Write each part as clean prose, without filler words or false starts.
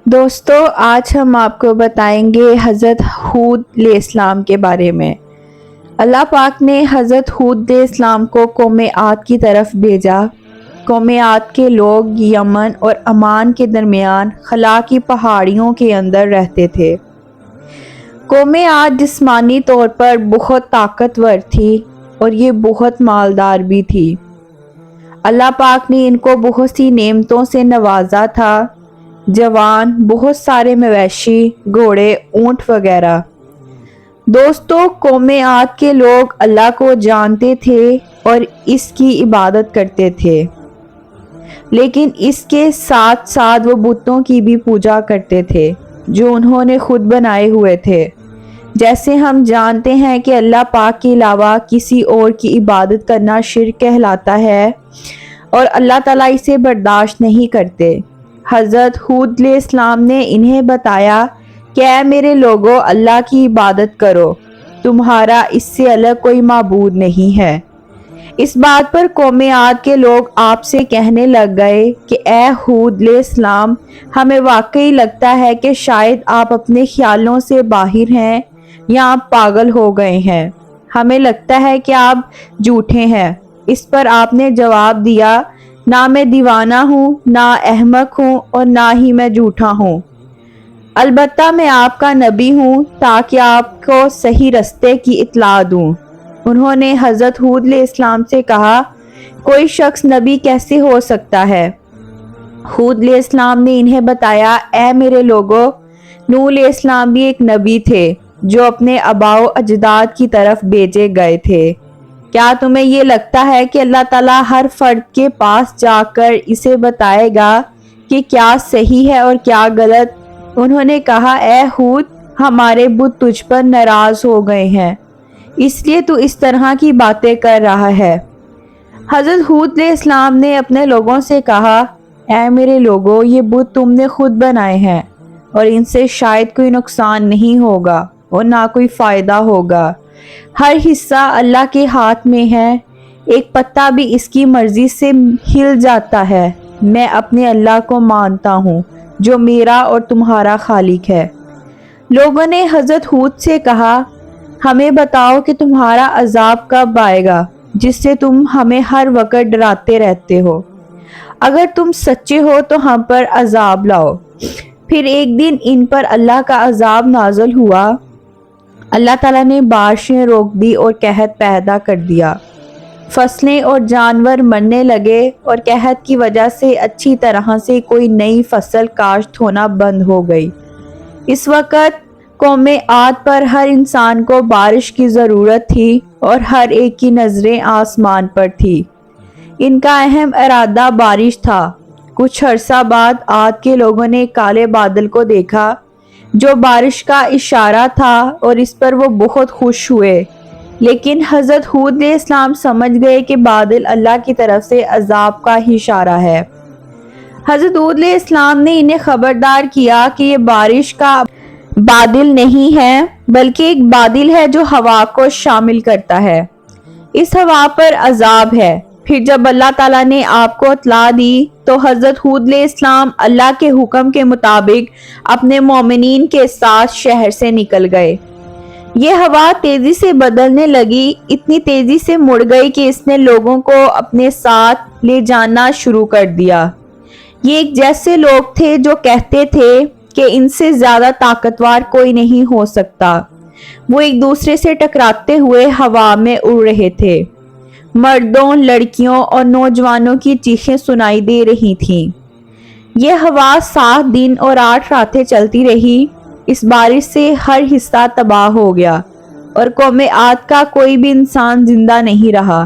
دوستو آج ہم آپ کو بتائیں گے حضرت ہود علیہ السلام کے بارے میں۔ اللہ پاک نے حضرت ہود علیہ السلام کو قوم عاد کی طرف بھیجا۔ قوم عاد کے لوگ یمن اور عمان کے درمیان خلا کی پہاڑیوں کے اندر رہتے تھے۔ قوم عاد جسمانی طور پر بہت طاقتور تھی اور یہ بہت مالدار بھی تھی۔ اللہ پاک نے ان کو بہت سی نعمتوں سے نوازا تھا، جوان، بہت سارے مویشی، گھوڑے، اونٹ وغیرہ۔ دوستو قوم عاد کے لوگ اللہ کو جانتے تھے اور اس کی عبادت کرتے تھے، لیکن اس کے ساتھ ساتھ وہ بتوں کی بھی پوجا کرتے تھے جو انہوں نے خود بنائے ہوئے تھے۔ جیسے ہم جانتے ہیں کہ اللہ پاک کے علاوہ کسی اور کی عبادت کرنا شرک کہلاتا ہے اور اللہ تعالیٰ اسے برداشت نہیں کرتے۔ حضرت ہود علیہ السلام نے انہیں بتایا کہ اے میرے لوگو، اللہ کی عبادت کرو، تمہارا اس سے الگ کوئی معبود نہیں ہے۔ اس بات پر قوم عاد کے لوگ آپ سے کہنے لگ گئے کہ اے ہود علیہ السلام، ہمیں واقعی لگتا ہے کہ شاید آپ اپنے خیالوں سے باہر ہیں یا آپ پاگل ہو گئے ہیں۔ ہمیں لگتا ہے کہ آپ جھوٹے ہیں۔ اس پر آپ نے جواب دیا، نہ میں دیوانہ ہوں، نہ احمق ہوں اور نہ ہی میں جھوٹا ہوں، البتہ میں آپ کا نبی ہوں تاکہ آپ کو صحیح رستے کی اطلاع دوں۔ انہوں نے حضرت ہود علیہ السلام سے کہا، کوئی شخص نبی کیسے ہو سکتا ہے؟ ہود علیہ السلام نے انہیں بتایا، اے میرے لوگو، نوح علیہ السلام بھی ایک نبی تھے جو اپنے آباء و اجداد کی طرف بھیجے گئے تھے۔ کیا تمہیں یہ لگتا ہے کہ اللہ تعالیٰ ہر فرد کے پاس جا کر اسے بتائے گا کہ کیا صحیح ہے اور کیا غلط؟ انہوں نے کہا، اے ہود، ہمارے بت تجھ پر ناراض ہو گئے ہیں، اس لیے تو اس طرح کی باتیں کر رہا ہے۔ حضرت ہود علیہ السلام نے اپنے لوگوں سے کہا، اے میرے لوگوں، یہ بت تم نے خود بنائے ہیں اور ان سے شاید کوئی نقصان نہیں ہوگا اور نہ کوئی فائدہ ہوگا۔ ہر حصہ اللہ کے ہاتھ میں ہے، ایک پتا بھی اس کی مرضی سے ہل جاتا ہے۔ میں اپنے اللہ کو مانتا ہوں جو میرا اور تمہارا خالق ہے۔ لوگوں نے حضرت ہود سے کہا، ہمیں بتاؤ کہ تمہارا عذاب کب آئے گا جس سے تم ہمیں ہر وقت ڈراتے رہتے ہو؟ اگر تم سچے ہو تو ہم پر عذاب لاؤ۔ پھر ایک دن ان پر اللہ کا عذاب نازل ہوا۔ اللہ تعالیٰ نے بارشیں روک دی اور قحط پیدا کر دیا۔ فصلیں اور جانور مرنے لگے اور قحط کی وجہ سے اچھی طرح سے کوئی نئی فصل کاشت ہونا بند ہو گئی۔ اس وقت قوم عاد پر ہر انسان کو بارش کی ضرورت تھی اور ہر ایک کی نظریں آسمان پر تھی۔ ان کا اہم ارادہ بارش تھا۔ کچھ عرصہ بعد عاد کے لوگوں نے کالے بادل کو دیکھا جو بارش کا اشارہ تھا اور اس پر وہ بہت خوش ہوئے، لیکن حضرت ہود علیہ السلام سمجھ گئے کہ بادل اللہ کی طرف سے عذاب کا ہی اشارہ ہے۔ حضرت ہود علیہ السلام نے انہیں خبردار کیا کہ یہ بارش کا بادل نہیں ہے بلکہ ایک بادل ہے جو ہوا کو شامل کرتا ہے، اس ہوا پر عذاب ہے۔ پھر جب اللہ تعالیٰ نے آپ کو اطلاع دی تو حضرت ہود علیہ السلام اللہ کے حکم کے مطابق اپنے مومنین کے ساتھ شہر سے نکل گئے۔ یہ ہوا تیزی سے بدلنے لگی، اتنی تیزی سے مڑ گئی کہ اس نے لوگوں کو اپنے ساتھ لے جانا شروع کر دیا۔ یہ ایک جیسے لوگ تھے جو کہتے تھے کہ ان سے زیادہ طاقتور کوئی نہیں ہو سکتا۔ وہ ایک دوسرے سے ٹکراتے ہوئے ہوا میں اڑ رہے تھے۔ مردوں، لڑکیوں اور نوجوانوں کی چیخیں سنائی دے رہی تھیں۔ یہ ہوا 7 دن اور 8 راتیں چلتی رہی۔ اس بارش سے ہر حصہ تباہ ہو گیا اور قوم عاد کا کوئی بھی انسان زندہ نہیں رہا۔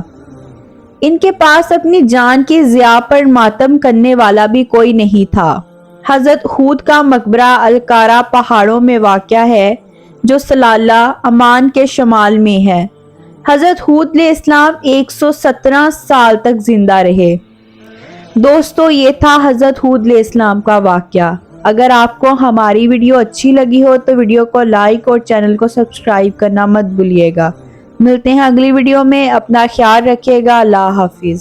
ان کے پاس اپنی جان کی ضیاع پر ماتم کرنے والا بھی کوئی نہیں تھا۔ حضرت ہود کا مقبرہ الکارا پہاڑوں میں واقع ہے جو سلالہ، عمان کے شمال میں ہے۔ حضرت ہود علیہ السلام 117 سال تک زندہ رہے۔ دوستو یہ تھا حضرت ہود علیہ السلام کا واقعہ۔ اگر آپ کو ہماری ویڈیو اچھی لگی ہو تو ویڈیو کو لائک اور چینل کو سبسکرائب کرنا مت بھولیے گا۔ ملتے ہیں اگلی ویڈیو میں، اپنا خیال رکھیے گا، اللہ حافظ۔